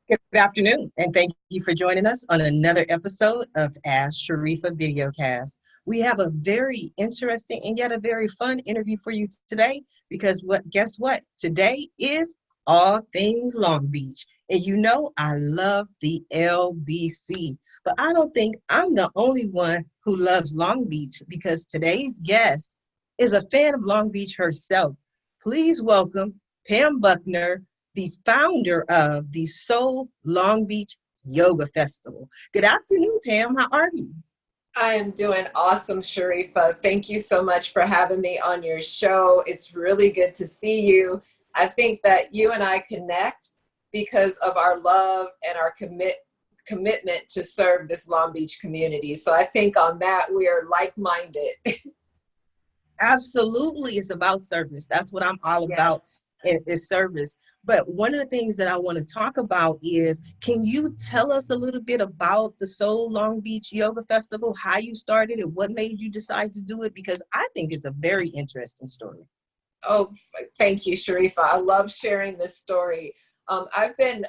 Good afternoon, and thank you for joining us on another episode of Ask Sharifa Videocast. We have a very interesting and yet a very fun interview for you today because guess what? Today is all things Long Beach. And you know I love the LBC, but I don't think I'm the only one who loves Long Beach because today's guest is a fan of Long Beach herself. Please welcome Pam Buckner, the founder of the Soul Long Beach Yoga Festival. Good afternoon, Pam. How are you? I am doing awesome, Sharifa. Thank you so much for having me on your show. It's really good to see you. I think that you and I connect because of our love and our commitment to serve this Long Beach community. So I think on that, we are like-minded. Absolutely. It's about service. That's what I'm all about. Yes. Is service. But one of the things that I want to talk about is, can you tell us a little bit about the Soul Long Beach Yoga Festival, how you started it, what made you decide to do it? Because I think it's a very interesting story. Oh, thank you, Sharifa. I love sharing this story. I've been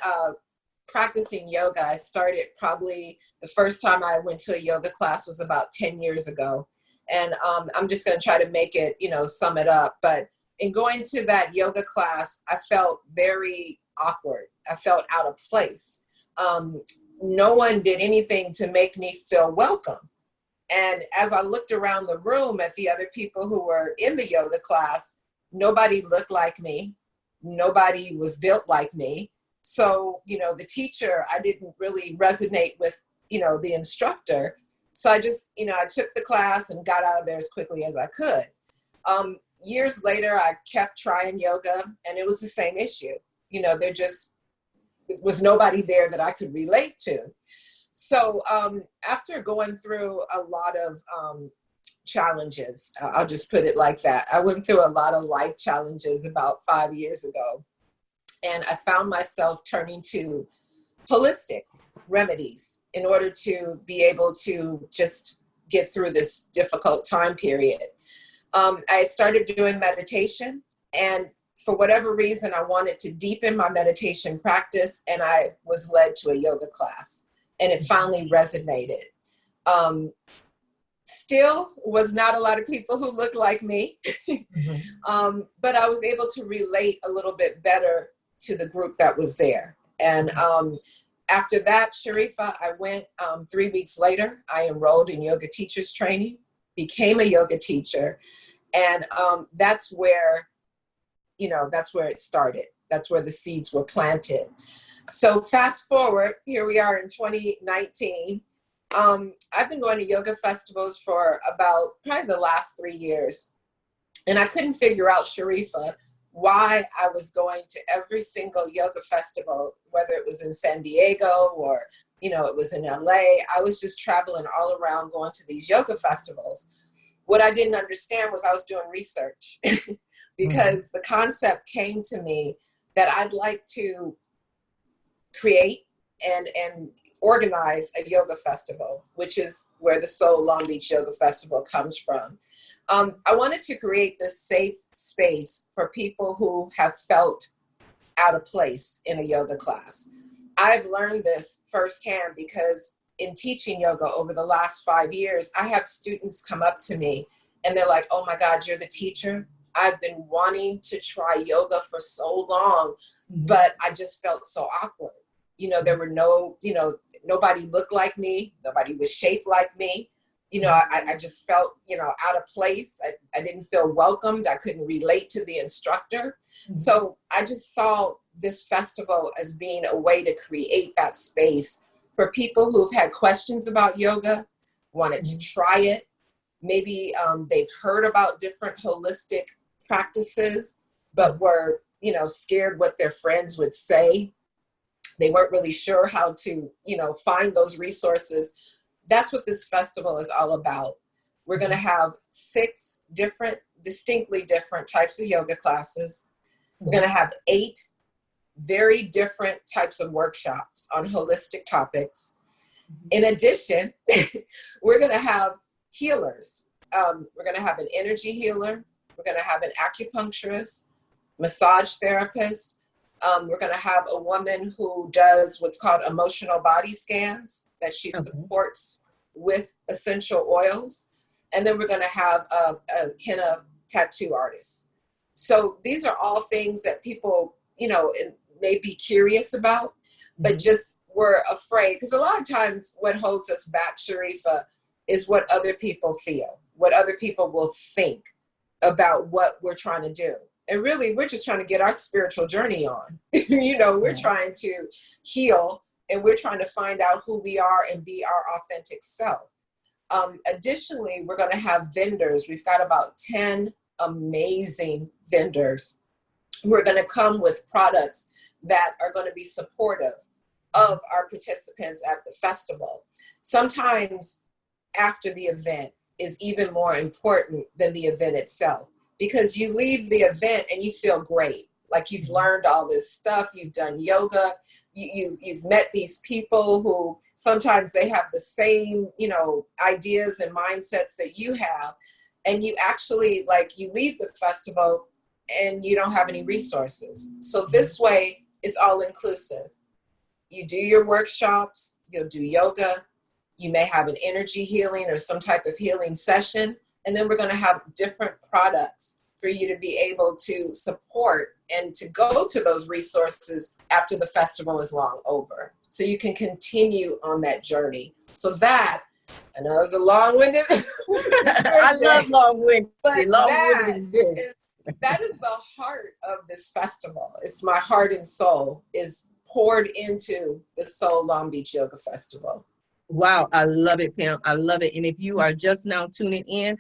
practicing yoga. I started probably the first time I went to a yoga class was about 10 years ago. And I'm just going to try to make it, sum it up. But in going to that yoga class, I felt very awkward. I felt out of place. No one did anything to make me feel welcome. And as I looked around the room at the other people who were in the yoga class, nobody looked like me. Nobody was built like me. So, the teacher, I didn't really resonate with, the instructor. So I just, I took the class and got out of there as quickly as I could. Years later, I kept trying yoga and it was the same issue. There just was nobody there that I could relate to. So after going through a lot of challenges, I'll just put it like that. I went through a lot of life challenges about 5 years ago. And I found myself turning to holistic remedies in order to be able to just get through this difficult time period. I started doing meditation, and for whatever reason, I wanted to deepen my meditation practice, and I was led to a yoga class, and it finally resonated. Still was not a lot of people who looked like me, but I was able to relate a little bit better to the group that was there. And after that, Sharifa, I went 3 weeks later, I enrolled in yoga teachers training, became a yoga teacher. And that's where it started. That's where the seeds were planted. So fast forward, here we are in 2019. I've been going to yoga festivals for about probably the last 3 years. And I couldn't figure out, Sharifa, why I was going to every single yoga festival, whether it was in San Diego or, it was in LA. I was just traveling all around going to these yoga festivals. What I didn't understand was I was doing research because the concept came to me that I'd like to create and organize a yoga festival, which is where the Soul Long Beach Yoga Festival comes from. I wanted to create this safe space for people who have felt out of place in a yoga class. I've learned this firsthand because in teaching yoga over the last 5 years, I have students come up to me and they're like, "Oh my God, you're the teacher? I've been wanting to try yoga for so long, but I just felt so awkward. There were nobody looked like me. Nobody was shaped like me. I just felt, out of place. I didn't feel welcomed. I couldn't relate to the instructor. So I just saw this festival as being a way to create that space for people who've had questions about yoga, wanted to try it. Maybe they've heard about different holistic practices, but were, scared what their friends would say. They weren't really sure how to, find those resources. That's what this festival is all about. We're going to have 6 distinctly different types of yoga classes. We're going to have 8 very different types of workshops on holistic topics. In addition, we're going to have healers. We're going to have an energy healer. We're going to have an acupuncturist, massage therapist, We're going to have a woman who does what's called emotional body scans that she supports with essential oils. And then we're going to have a henna tattoo artist. So these are all things that people, may be curious about, but just were afraid. Because a lot of times what holds us back, Sharifa, is what other people feel, what other people will think about what we're trying to do. And really, we're just trying to get our spiritual journey on. We're trying to heal, and we're trying to find out who we are and be our authentic self. Additionally, we're going to have vendors. We've got about 10 amazing vendors who are going to come with products that are going to be supportive of our participants at the festival. Sometimes after the event is even more important than the event itself, because you leave the event and you feel great. Like you've learned all this stuff, you've done yoga, you've met these people who sometimes they have the same, ideas and mindsets that you have. And you actually, you leave the festival and you don't have any resources. So this way is all inclusive. You do your workshops, you'll do yoga, you may have an energy healing or some type of healing session. And then we're going to have different products for you to be able to support and to go to those resources after the festival is long over. So you can continue on that journey. So that, I know it's a long-winded. I love long-winded. But that is the heart of this festival. It's my heart and soul is poured into the Soul Long Beach Yoga Festival. Wow, I love it, Pam. I love it. And if you are just now tuning in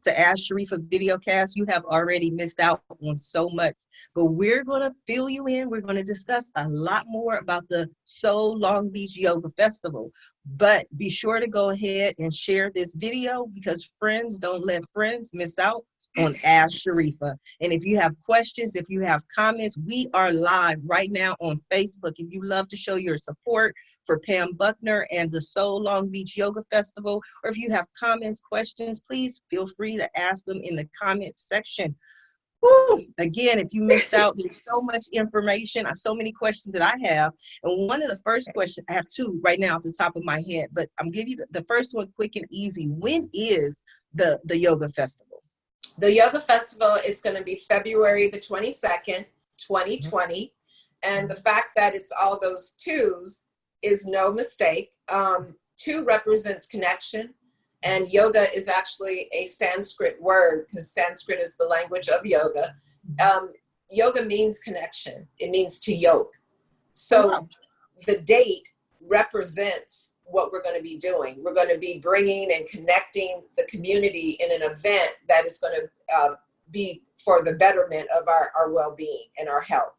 to Ask Sharifa Videocast, you have already missed out on so much. But we're going to fill you in. We're going to discuss a lot more about the Soul Long Beach Yoga Festival. But be sure to go ahead and share this video, because friends don't let friends miss out on Ask Sharifa. And if you have questions, if you have comments, we are live right now on Facebook. If you love to show your support for Pam Buckner and the Soul Long Beach Yoga Festival, or if you have comments, questions, please feel free to ask them in the comments section. Woo! Again, if you missed out, there's so much information, so many questions that I have. And one of the first questions, I have two right now off the top of my head, but I'm giving you the first one quick and easy. When is the yoga festival? The yoga festival is going to be February the 22nd, 2020. And the fact that it's all those twos is no mistake. Two represents connection, and yoga is actually a Sanskrit word, because Sanskrit is the language of yoga. Yoga means connection. It means to yoke. So the date represents what we're going to be doing. We're going to be bringing and connecting the community in an event that is going to be for the betterment of our well-being and our health.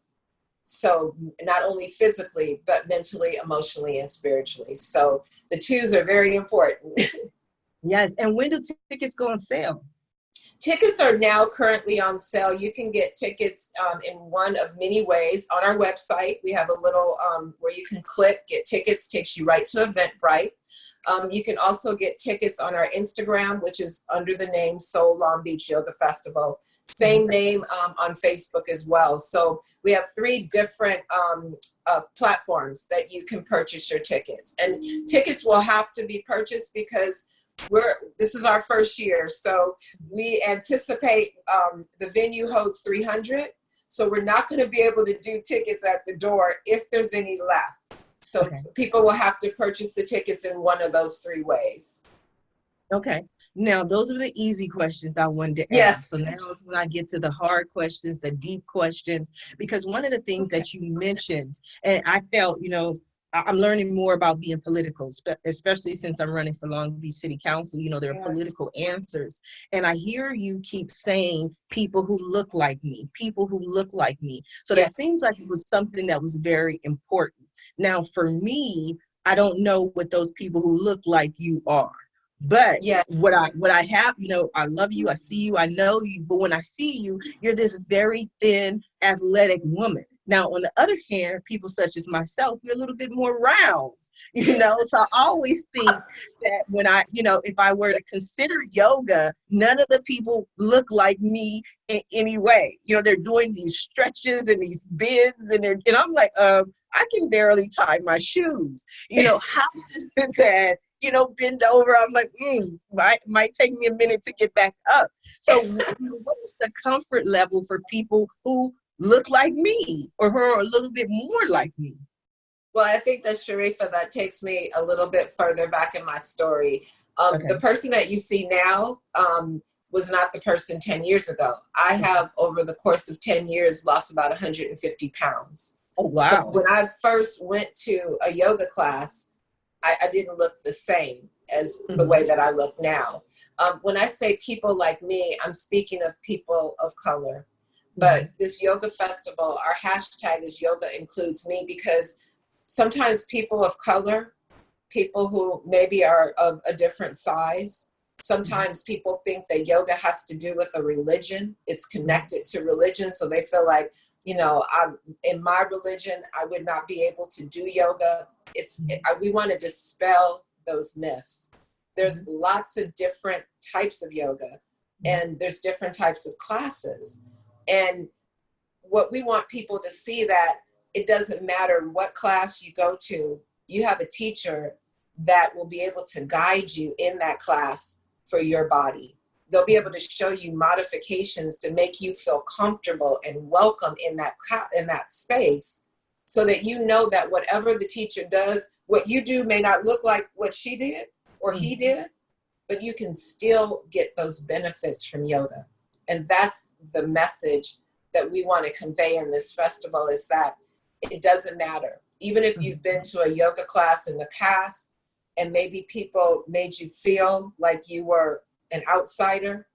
So not only physically, but mentally, emotionally, and spiritually. So the twos are very important. Yes. And when do tickets go on sale? Tickets are now currently on sale. You can get tickets in one of many ways. On our website, we have a little where you can click, get tickets, takes you right to Eventbrite. You can also get tickets on our Instagram, which is under the name Soul Long Beach Yoga Festival. Same name on Facebook as well. So we have 3 different platforms that you can purchase your tickets. And tickets will have to be purchased because this is our first year. So we anticipate the venue holds 300. So we're not going to be able to do tickets at the door if there's any left. So people will have to purchase the tickets in one of those 3 ways. Okay. Now, those are the easy questions I wanted to ask. Yes. So now is when I get to the hard questions, the deep questions, because one of the things that you mentioned, and I felt, I'm learning more about being political, especially since I'm running for Long Beach City Council. There are political answers. And I hear you keep saying people who look like me, people who look like me. So that seems like it was something that was very important. Now, for me, I don't know what those people who look like you are. But what I have, I love you, I see you, I know you, but when I see you, you're this very thin, athletic woman. Now, on the other hand, people such as myself, we're a little bit more round, you know? So I always think that when if I were to consider yoga, none of the people look like me in any way. You know, they're doing these stretches and these bends and I'm like, I can barely tie my shoes. You know, how is it that, bend over? I'm like, might take me a minute to get back up. So what is the comfort level for people who look like me or who are a little bit more like me? Well, I think that Sharifa, that takes me a little bit further back in my story. Okay. The person that you see now was not the person 10 years ago. I have, over the course of 10 years, lost about 150 pounds. Oh, So wow. when I first went to a yoga class, I didn't look the same as the way that I look now. When I say people like me, I'm speaking of people of color. But this yoga festival, our hashtag is yoga includes me, because sometimes people of color, people who maybe are of a different size, sometimes people think that yoga has to do with a religion. It's connected to religion. So they feel like, in my religion, I would not be able to do yoga. We want to dispel those myths. There's lots of different types of yoga, and there's different types of classes. And what we want people to see, that it doesn't matter what class you go to, you have a teacher that will be able to guide you in that class for your body. They'll be able to show you modifications to make you feel comfortable and welcome in that space, so that you know that whatever the teacher does, what you do may not look like what she did or he did, but you can still get those benefits from yoga. And that's the message that we want to convey in this festival, is that it doesn't matter. Even if you've been to a yoga class in the past and maybe people made you feel like you were an outsider,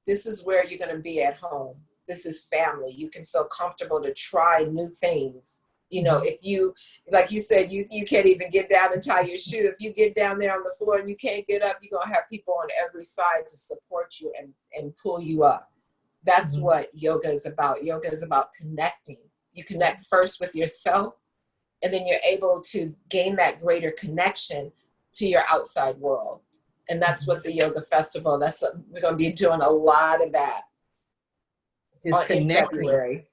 this is where you're going to be at home. This is family. You can feel comfortable to try new things. If you, like you said, you can't even get down and tie your shoe. If you get down there on the floor and you can't get up, you're going to have people on every side to support you and pull you up. That's what yoga is about. Yoga is about connecting. You connect first with yourself, and then you're able to gain that greater connection to your outside world. And that's what the yoga festival, we're going to be doing a lot of that in February.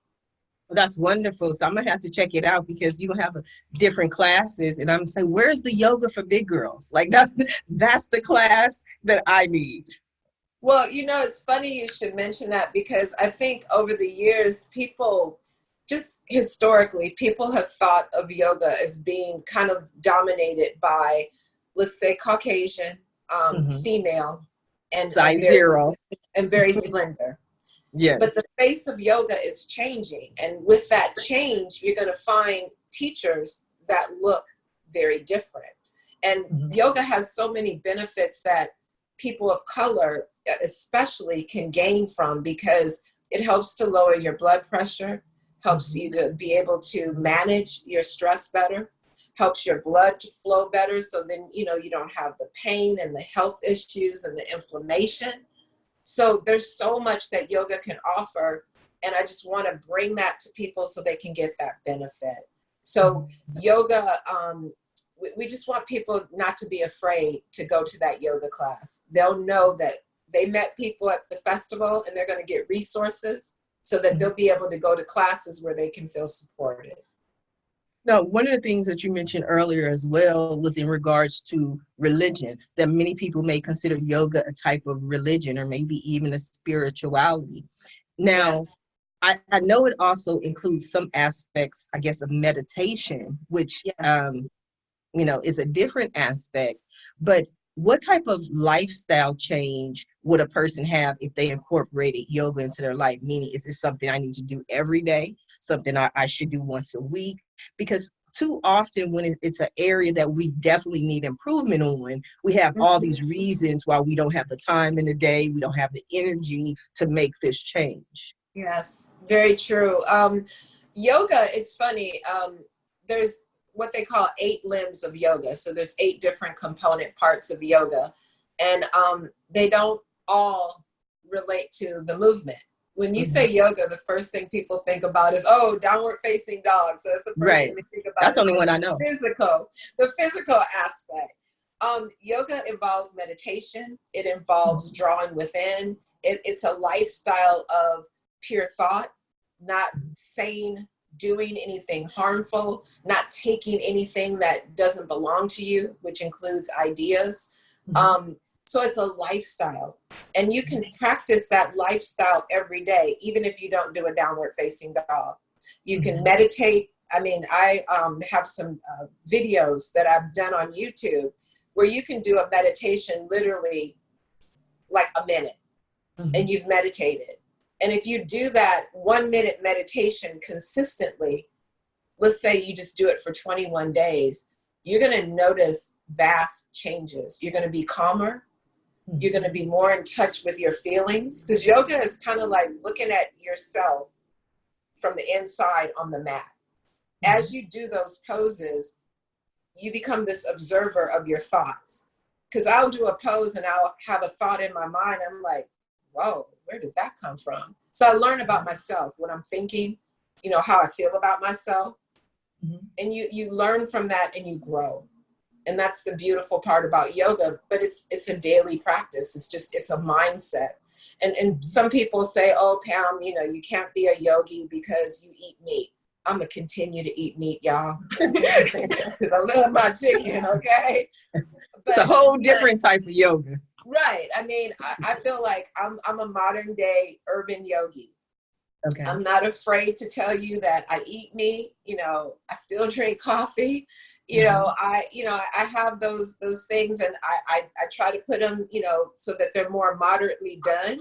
That's wonderful. So I'm gonna have to check it out, because you have different classes, and I'm saying, where's the yoga for big girls? Like that's the class that I need. Well, it's funny you should mention that, because I think over the years, people, just historically, people have thought of yoga as being kind of dominated by, let's say, Caucasian, female, and size zero, and very slender. Yes. But the face of yoga is changing. And with that change, you're going to find teachers that look very different. And yoga has so many benefits that people of color especially can gain from, because it helps to lower your blood pressure, helps you to be able to manage your stress better, helps your blood to flow better. So then, you don't have the pain and the health issues and the inflammation. So there's so much that yoga can offer. And I just want to bring that to people so they can get that benefit. So yoga, we just want people not to be afraid to go to that yoga class. They'll know that they met people at the festival, and they're going to get resources so that they'll be able to go to classes where they can feel supported. Now, one of the things that you mentioned earlier as well was in regards to religion, that many people may consider yoga a type of religion, or maybe even a spirituality. Now, yes. I know it also includes some aspects, I guess, of meditation, which, yes. Is a different aspect. But what type of lifestyle change would a person have if they incorporated yoga into their life? Meaning, is this something I need to do every day? Something I should do once a week? Because too often when it's an area that we definitely need improvement on, we have all these reasons why we don't have the time in the day, we don't have the energy to make this change. Yes, very true. Yoga, it's funny. There's what they call 8 limbs of yoga. So there's 8 different component parts of yoga, and they don't all relate to the movement. when you say yoga, the first thing people think about is, oh, downward facing dog. So that's the first Right. thing they think about. That's the only one I know. The physical aspect. Yoga involves meditation. It involves drawing within. It's a lifestyle of pure thought, not saying, doing anything harmful, not taking anything that doesn't belong to you, which includes ideas. So it's a lifestyle, and you can practice that lifestyle every day, even if you don't do a downward facing dog. You can meditate. I mean, I have some videos that I've done on YouTube where you can do a meditation literally like a minute, and you've meditated. And if you do that 1 minute meditation consistently, let's say you just do it for 21 days, you're going to notice vast changes. You're going to be calmer. You're going to be more in touch with your feelings, because yoga is kind of like looking at yourself from the inside on the mat. As you do those poses, you become this observer of your thoughts. Because I'll do a pose and I'll have a thought in my mind. I'm like, whoa, where did that come from? So I learn about myself, what I'm thinking, how I feel about myself. And you learn from that and you grow. And that's the beautiful part about yoga, but it's a daily practice. It's a mindset. And some people say, oh, Pam, you can't be a yogi because you eat meat. I'm going to continue to eat meat, y'all, because I love my chicken, okay? But it's a whole different type of yoga. Right. I mean, I feel like I'm a modern day urban yogi. Okay. I'm not afraid to tell you that I eat meat. I still drink coffee. I have those things, and I try to put them, so that they're more moderately done.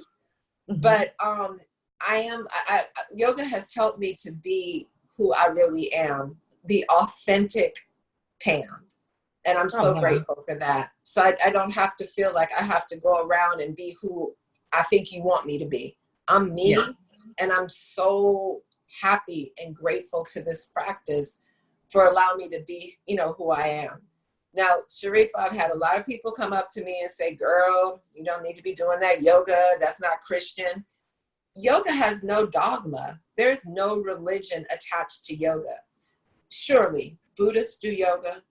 But yoga has helped me to be who I really am, the authentic Pam. And I'm so grateful for that. So I don't have to feel like I have to go around and be who I think you want me to be. I'm me. Yeah. And I'm so happy and grateful to this practice for allowing me to be, who I am. Now, Sharifa, I've had a lot of people come up to me and say, girl, you don't need to be doing that yoga. That's not Christian. Yoga has no dogma. There's no religion attached to yoga. Surely, Buddhists do yoga.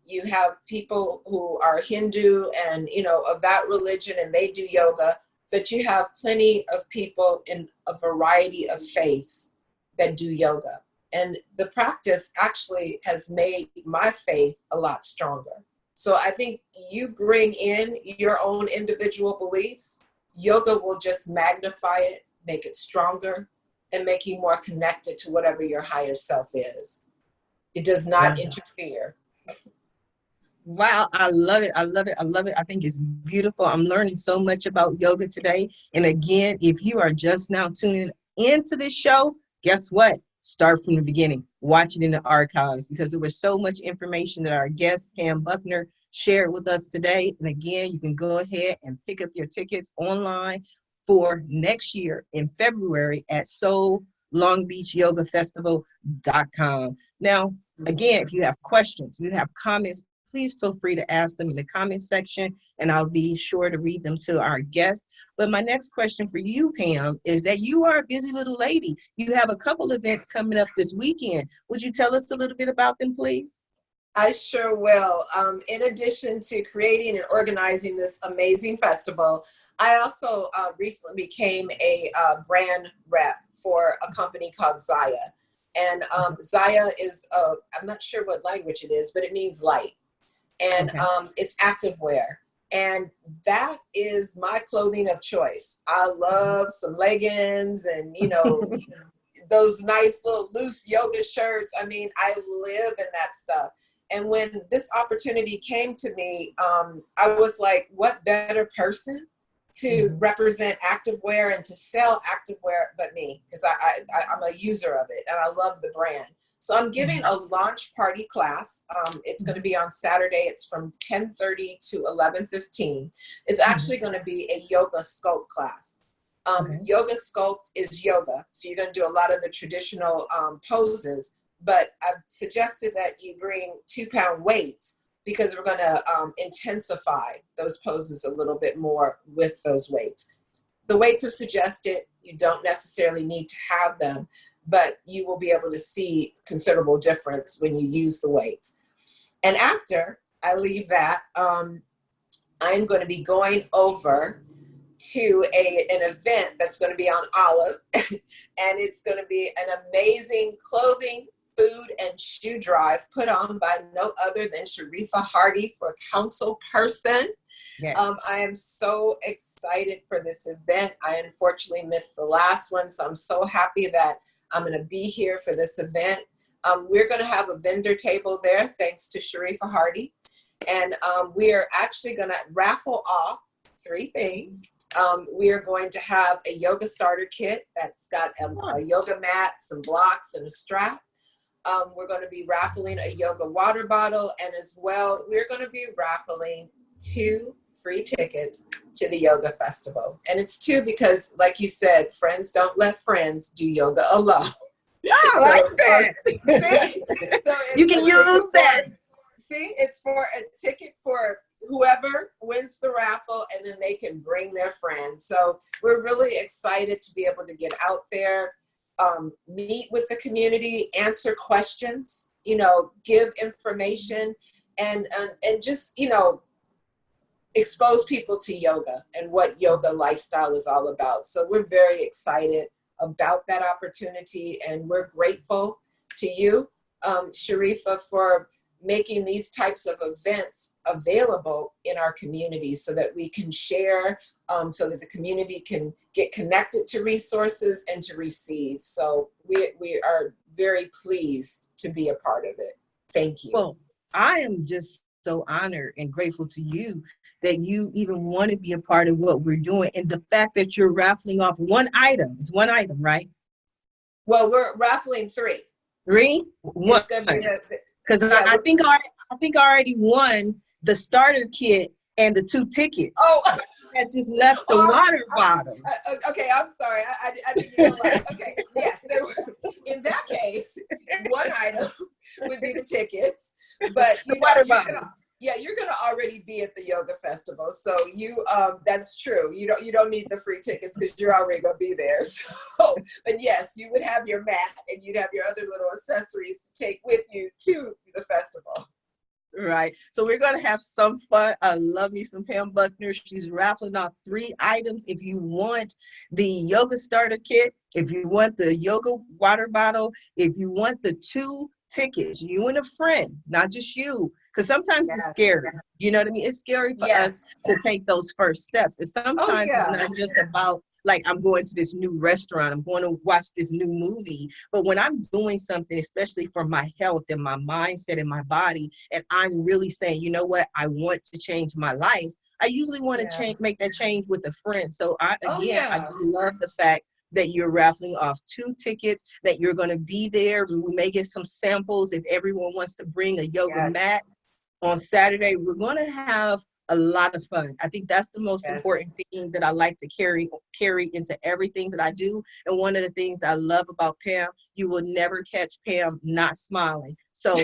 You have people who are Hindu and, of that religion, and they do yoga. But you have plenty of people in a variety of faiths that do yoga. And the practice actually has made my faith a lot stronger. So I think you bring in your own individual beliefs, yoga will just magnify it, make it stronger, and make you more connected to whatever your higher self is. It does not interfere. Wow, I love it. I love it. I love it. I think it's beautiful. I'm learning so much about yoga today. And again, if you are just now tuning into this show, guess what? Start from the beginning. Watch it in the archives, because there was so much information that our guest, Pam Buckner, shared with us today. And again, you can go ahead and pick up your tickets online for next year in February at SoulLongBeachYogaFestival.com. Now, again, if you have questions, you have comments, please feel free to ask them in the comment section, and I'll be sure to read them to our guests. But my next question for you, Pam, is that you are a busy little lady. You have a couple events coming up this weekend. Would you tell us a little bit about them, please? I sure will. In addition to creating and organizing this amazing festival, I also recently became a brand rep for a company called Zaya. And Zaya is, I'm not sure what language it is, but it means light. And it's activewear. And that is my clothing of choice. I love some leggings and, those nice little loose yoga shirts. I mean, I live in that stuff. And when this opportunity came to me, I was like, what better person to represent activewear and to sell activewear but me? Because I'm a user of it and I love the brand. So I'm giving a launch party class. It's going to be on Saturday. It's from 10:30 to 11:15. It's actually going to be a yoga sculpt class. Yoga sculpt is yoga. So you're going to do a lot of the traditional poses, but I've suggested that you bring 2-pound weights because we're going to intensify those poses a little bit more with those weights. the weights are suggested. You don't necessarily need to have them, but you will be able to see considerable difference when you use the weights. And after I leave that, I'm going to be going over to an event that's going to be on Olive, and it's going to be an amazing clothing, food, and shoe drive put on by no other than Sharifa Hardy for Council Person. Yes. I am so excited for this event. I unfortunately missed the last one, so I'm so happy that I'm going to be here for this event. We're going to have a vendor table there, thanks to Sharifa Hardy. And we are actually going to raffle off 3 things. We are going to have a yoga starter kit that's got a yoga mat, some blocks, and a strap. We're going to be raffling a yoga water bottle, and as well, we're going to be raffling 2 free tickets to the yoga festival. And it's 2 because, like you said, friends don't let friends do yoga alone. I like that. So you can use that. See, it's for a ticket for whoever wins the raffle, and then they can bring their friends. So we're really excited to be able to get out there, meet with the community, answer questions, give information, and just, expose people to yoga and what yoga lifestyle is all about. So we're very excited about that opportunity, and we're grateful to you, Sharifa, for making these types of events available in our community so that we can share, so that the community can get connected to resources and to receive. So we are very pleased to be a part of it. Thank you. Well, I am just so honored and grateful to you that you even want to be a part of what we're doing, and the fact that you're raffling off one item. It's one item, right? Well, we're raffling 3. 3? One. It's going to be because I think I already won the starter kit and the 2 tickets. Oh, I just left the water bottle. Okay, I'm sorry. I didn't realize. Okay, yes. In that case, one item would be the tickets, but the water bottle. You're gonna already be at the yoga festival, so that's true. You don't need the free tickets because you're already gonna be there. So, but yes, you would have your mat and you'd have your other little accessories to take with you to the festival. Right. So we're going to have some fun. I love me some Pam Buckner. She's raffling off 3 items. If you want the yoga starter kit, if you want the yoga water bottle, if you want the 2 tickets, you and a friend, not just you, because sometimes it's scary. You know what I mean? It's scary for us to take those first steps. And sometimes it's not just about, like, I'm going to this new restaurant, I'm going to watch this new movie. But when I'm doing something, especially for my health and my mindset and my body, and I'm really saying, you know what, I want to change my life, I usually want to make that change with a friend. So I just love the fact that you're raffling off 2 tickets, that you're going to be there. We may get some samples if everyone wants to bring a yoga mat on Saturday. We're going to have a lot of fun. I think that's the most important thing that I like to carry into everything that I do. And one of the things I love about Pam, you will never catch Pam not smiling. So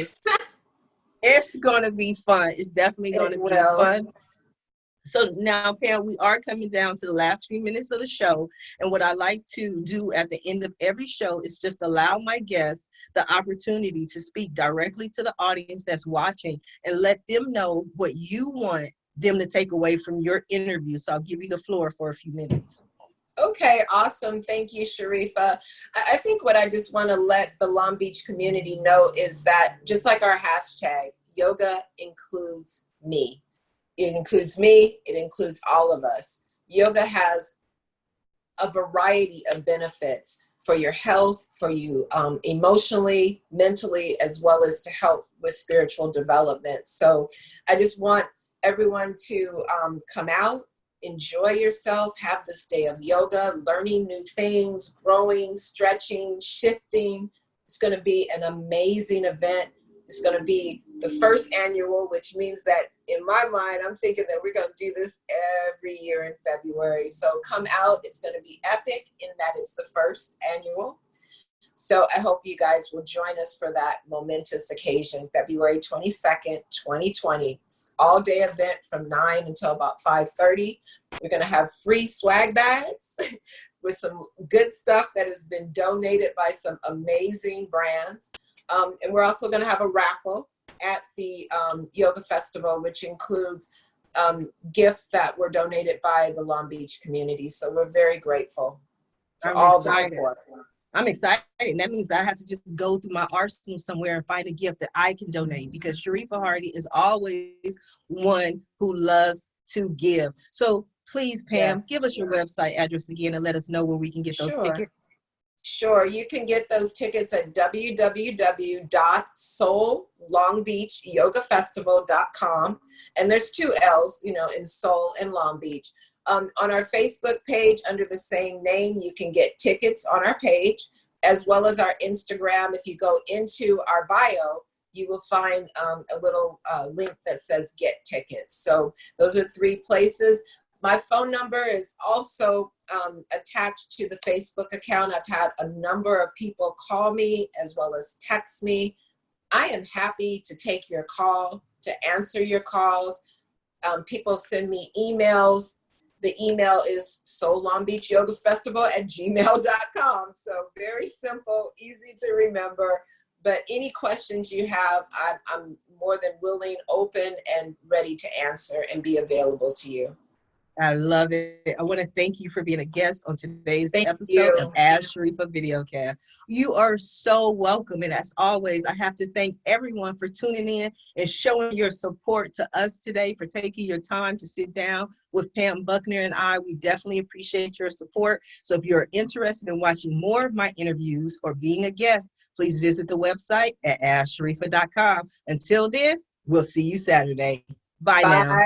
it's going to be fun. It's definitely going to be fun. So now, Pam, we are coming down to the last few minutes of the show. And what I like to do at the end of every show is just allow my guests the opportunity to speak directly to the audience that's watching and let them know what you want them to take away from your interview. So I'll give you the floor for a few minutes. Okay, awesome. Thank you, Sharifa. I think what I just want to let the Long Beach community know is that, just like our hashtag, yoga includes me. It includes me. It includes all of us. Yoga has a variety of benefits for your health, for you emotionally, mentally, as well as to help with spiritual development. So I just want everyone to come out, enjoy yourself, have this day of yoga, learning new things, growing, stretching, shifting. It's going to be an amazing event. It's going to be the first annual, which means that in my mind, I'm thinking that we're going to do this every year in February. So come out. It's going to be epic in that it's the first annual. So I hope you guys will join us for that momentous occasion, February 22nd, 2020. It's all day event from 9 until about 5:30. We're going to have free swag bags with some good stuff that has been donated by some amazing brands. And we're also going to have a raffle at the yoga festival, which includes gifts that were donated by the Long Beach community. So we're very grateful for all the support. I'm excited. That means that I have to just go through my arsenal somewhere and find a gift that I can donate, because Sharifa Hardy is always one who loves to give. So please, Pam, give us your website address again and let us know where we can get those tickets. Sure. You can get those tickets at www.soullongbeachyogafestival.com. And there's 2 L's, in Soul and Long Beach. On our Facebook page under the same name, you can get tickets on our page, as well as our Instagram. If you go into our bio, you will find a little link that says get tickets. So those are 3 places. My phone number is also attached to the Facebook account. I've had a number of people call me as well as text me. I am happy to take your call, to answer your calls. People send me emails. The email is soullongbeachyogafestival@gmail.com. So very simple, easy to remember. But any questions you have, I'm more than willing, open, and ready to answer and be available to you. I love it. I want to thank you for being a guest on today's episode of Ask Sharifa Videocast. You are so welcome. And as always, I have to thank everyone for tuning in and showing your support to us today, for taking your time to sit down with Pam Buckner and I. We definitely appreciate your support. So if you're interested in watching more of my interviews or being a guest, please visit the website at asksharifa.com. Until then, we'll see you Saturday. Bye now.